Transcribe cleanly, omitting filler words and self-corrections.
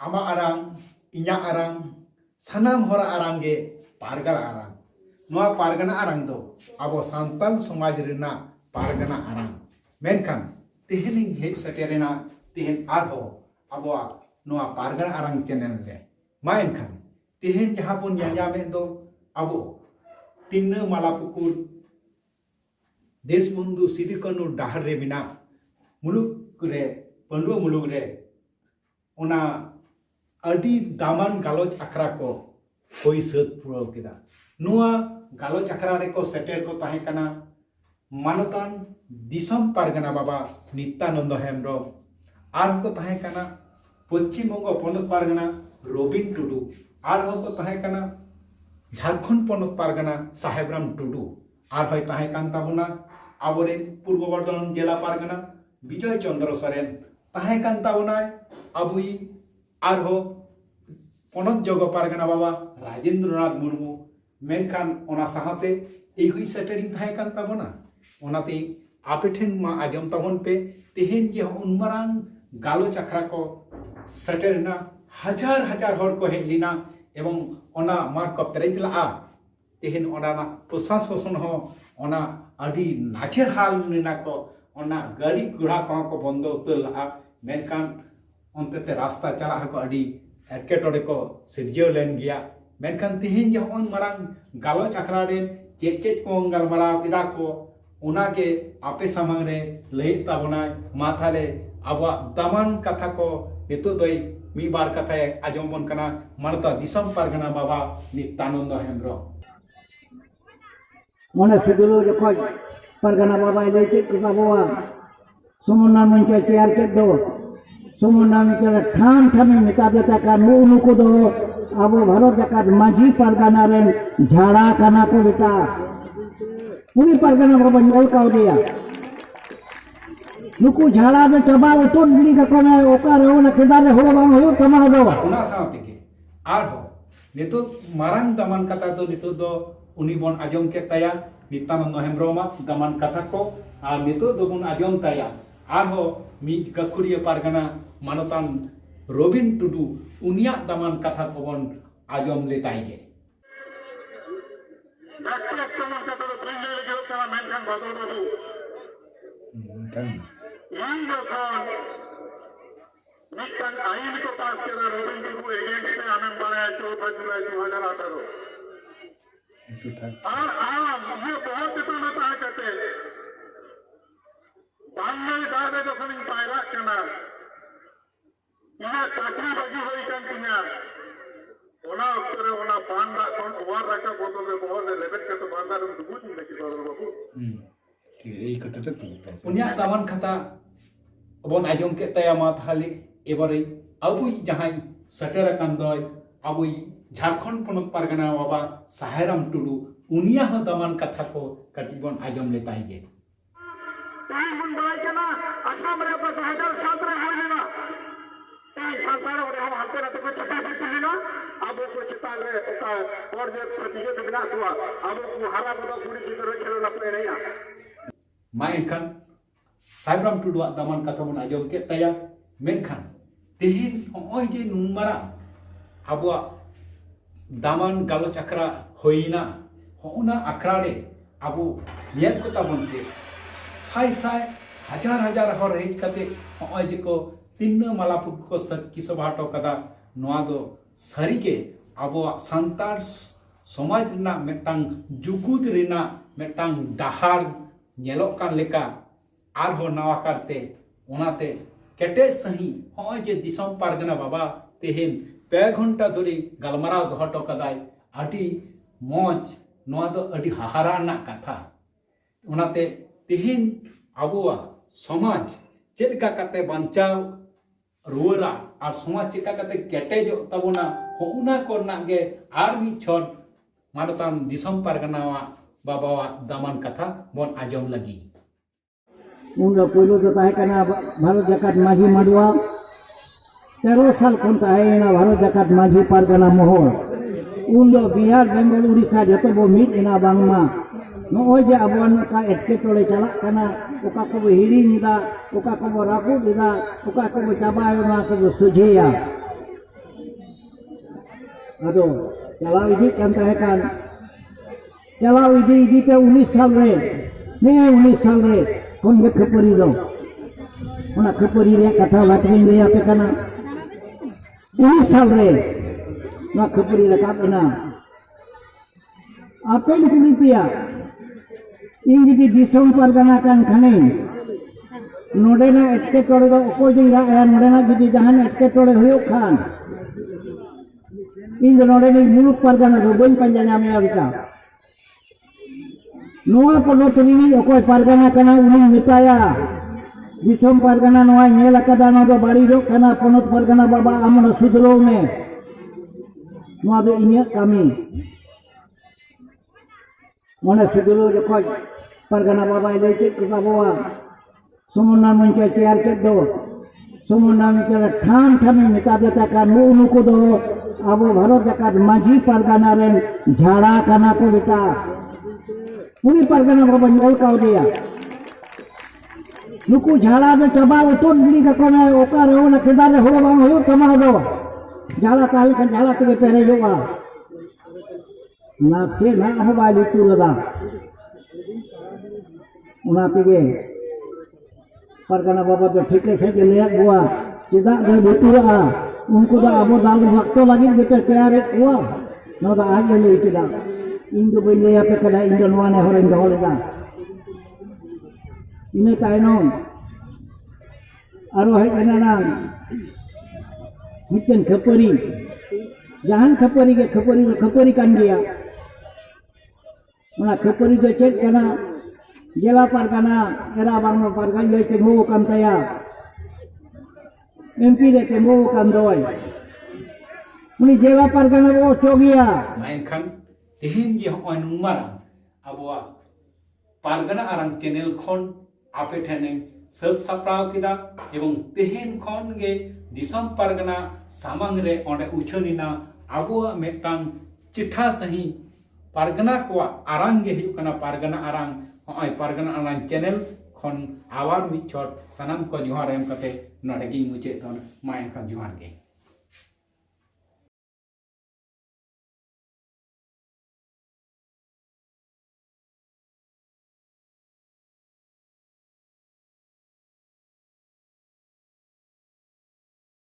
आमा आरांग इnya आरांग सानाम हरा आरांग गे पारगना आरांग नोआ पारगना आरांग दो आबो सांताल समाज रेना पारगना आरांग मेनखान तेहन हे सटेरेना तेहन आरहो आबो नोआ पारगना आरांग चैनल रे मा एनखान तेहन जहां बन याजामे दो आबो तिन्ना मालापुकुर देश बंधु सिदु कानू डाहर रे मिना मुलुक रे पंडुआ मुलुक रे ओना अडी दामान गालोच आखरा को कोई सत पुराव केदा नुआ गालोच आखरा रे को सेटेर को ताहे कना मानतान दिसम पारगना बाबा नित्यानंद हेम्ब्रम आर को ताहे कना पश्चिम बंग पनत पारगना रबिन टुडू आर को ताहे कना झारखंड पनत पारगना साहेबराम टुडू आर होय ताहे कान ताबुना आबोरेन पूर्व बर्धमान जिला पारगना विजय चंद्र सोरेन ताहे कान ताबुना अबुई आर हो पनत जग पारगना बाबा राजेंद्रनाथ मुर्मू मेनखान ओना साहाते एहुई सेटेरिंग ताहे कान ताबुना ओनाते आपेठेन मा आजम ताबुन पे तेहेन जे उनमारांग गालोच आखरा को सेटेरना हजार हजार हर को हेलिना एवं ओना मार को पेरेजला तेहेन ओना प्रशासन हो ओना अडी नाचेर हाल निना को ओना गाड़ी घोड़ा को बंद उतर ला मेनखान अंते ते रास्ता चला को अडी एटकेटोडे को सिरजेव लेन गया मेनखान तेहेन जे ओन मारांग गालोच आखरा रे चेचे को गलमाराव किदा को ओना के आपे सामंग रे लई ताबना माथाले आबा दामान कथा को नितो दई मी बार कथा आजम बन कना मानता दिसम पारगना बाबा नित्यानंद हेम्ब्रम मने सुदुलो जखोज पारगना बाबा लई चेक बाबा सुमना मंचे तैयार के दो सुमना मंचे ठान ठान मेता देता का नु को दो अब भारत जकात माझी पारगना रे झाड़ा काना को बेटा पूरी पारगना बाबा नोल का दिया नुकु झाड़ा दे चबा उतोन गिरी का कोना ओका रे ओना केदारे होलो बांग होयो तमा दो ओना सावते के आर हो नितो मारांग दामान कथा दो नितो दो उनी बन आजम के तया नित्यानंद हेम्ब्रम दामान कथा को आर नितो दो बन आजम तया आर हो मी गखुरिया पारगना मानतान रबिन टुडू उनिया दामान कथा को बन आजम लेताई गे मिट्टन आइन को पास किया रबिन टुडू एजेंट से हमें मारा 14 जुलाई 2018 ये बहुत इतना ताकत कहते बांग्लादेश दावे जो कहीं पायरा करना ये चाकरी बजी हुई कंटिन्या ओना उत्तर ओना बांधा कौन वार रखा बोतल में बहुत लेबेट के तो बांधा रूम दुबूत नहीं की बाबू बाबू ठीक है एक कथा तो उनिया दामान कथा अबन आजम के तया मा थाले एबारे अबुई जहां सटेर कान दय अबुई झारखंड पनत पारगना बाबा साहेराम टुडू उनिया हो दामान कथा को कटिबन आजम लेताई गे टाइम बन बलाई केना असम रे 2007 रे हो लेना टाइम सरकार रे हम हाथे रे को चटा लेना अब को चटा रे का प्रोजेक्ट प्रतियोगिता बिना हुआ अब को हरा बदा पूरी की तरह खेलना पे नहीं मा एनखान साहेबराम टुडू दामान कथा बन आजम के तया मेनखान तेहेन होय जे नुमारा आबो दामान गालोच आखरा होइना होना आखरा रे आबो नियत को ताबन के साय साय हजार हजार हर हेज कते होय जे को तिन्न मालापुर को की सभा हटो कदा नोआ दो सारी के आबो संतार समाज रिना मेटांग जुगुद रिना मेटांग डाहार नेलोक कान लेका आर हो नवा करते ओनाते केटे सही होय जे दिसम पारगना बाबा तेहेन पे घंटा धरी गलमाराव दोहटो कदाय आडी मौज नोआ दो अडी हाहारा ना कथा ओनाते तेहेन आबुआ समाज चेलका कते बांचाव रुवरा और समाज चेका कते केटेजो तबुना होउना कोरना गे आर मी छोट मानतान दिसम पारगना बाबा दामान कथा बन आजम लगी उन पहिलो तो ताहे कना भारत जकात माझी मडवा 13 साल कोन ताहे ना भारत जकात माझी पारगना मोहर उन दो बिहार बेंगल उड़ीसा जतो बो मिट ina bangma नोय जे अबन का एटके तोले चला कना ओका को हिड़ी निदा ओका को रापू निदा ओका को चाबाय ना को सुझिया ᱟᱫᱚ ᱪᱟᱞᱟᱣ ᱤᱫᱤᱜ ᱠᱟᱱ ᱛᱟᱦᱮᱸ ᱠᱟᱱ ᱪᱟᱞᱟᱣ ᱤᱫᱤ ᱛᱮ 19 साल रे 19 साल रे ᱠᱷᱚᱱ ᱜᱮ ᱠᱷᱟᱹᱯᱟᱹᱨᱤ ᱫᱚ ᱚᱱᱟ ᱠᱷᱟᱹᱯᱟᱹᱨᱤ ᱨᱮᱭᱟᱜ ᱠᱟᱛᱷᱟ ᱞᱟᱹᱴᱩᱧ ᱞᱟᱹᱭ ᱟᱯᱮ ᱠᱟᱱᱟ 19 साल रे ᱱᱚᱣᱟ ᱠᱷᱟᱹᱯᱟᱹᱨᱤ ᱨᱟᱠᱟᱵ ᱮᱱᱟ ᱟᱯᱮᱧ ᱠᱩᱞᱤ ᱯᱮᱭᱟ ᱤᱧ ᱡᱩᱫᱤ ᱫᱤᱥᱚᱢ ᱯᱟᱨᱜᱟᱱᱟ ᱠᱟᱱ ᱠᱷᱟᱱᱤᱧ ᱱᱚᱰᱮᱱᱟᱜ एटकेटोड़े ᱫᱚ ᱚᱠᱚᱭ ᱫᱚᱧ ᱨᱟᱜ ᱮᱜᱼᱟ ᱱᱚᱰᱮᱱᱟᱜ ᱡᱩᱫि ᱡᱟᱦᱟᱱ एटकेटोड़े ᱦᱩᱭᱩᱜ ᱠᱷᱟᱱ ᱤᱧ ᱫᱚ ᱱᱚᱰᱮᱱᱤᱡ ᱢᱩᱞᱩᱠ ᱯᱟᱨᱜᱟᱱᱟ ᱫᱚ ᱵᱟᱹᱧ ᱯᱟᱸᱡᱟ ᱧᱟᱢᱮᱭᱟ ᱵᱮᱴᱟ ᱱᱚᱣᱟ ᱯᱚᱱᱚᱛ ᱨᱤᱱᱤᱡ ᱚᱠᱚᱭ ᱯᱟᱨᱜᱟᱱᱟ ᱠᱟᱱᱟ उन्हीं ᱢᱮᱛᱟᱭᱟ दिसम पारगाना नोआ नेल अकादा नो दो बाड़ीजोग काना पनत पारगाना बाबा आमना सुधरो में नोआ दो इन्या कामी मोने सुधरो जखोज पारगाना बाबा लई चेद को बाबा समुन्ना मंचा तैयार के दो समुन्ना मंचा ठान ठाने मेता देता का नु को दो आबो भारत जाकात माझी पारगाना रेन झाड़ा काना को बेटा उनी पारगाना बाबा नोल का दिया नुकु झाड़ा दो चबा उतोन गिरी का कोना ओका रे ओना केदार हो बांग हो तमा दो झाड़ा ताल का झाड़ा ते पेरे जोवा ना से ना हो बाली तू लगा उना तेगे परगना बाबा तो ठीक से ले बुआ चिदा दे बुतुरा उनको दा अबो दाल भक्त लगी बेटे तैयार हुआ नो दा आज ले चिदा इन दो बले आपे कदा इन नोआ ने होरे दो लेगा ini tainong aro hai enanang mitten khapari jahan khapari ke khapari kan dia ona khapari do chet kana jela pargana era bang pargan le temu kan taya MP de temu kan doi uni jela pargana bo chogia main kan tehin ge hoy numara abwa pargana arang channel khon आपे ठेने सत सप्राव किदा एवं तेहेन खन गे दिसम पारगना सामांग रे ओंडे उछनिना आबो मेटांग चिठा सही पारगना को आरांग गे हुकना पारगना आरांग होय पारगना आरांग चैनल खन आवार मिछट सनम को जोहार एम कते नडगी मुचे तन मायन का जोहार गे।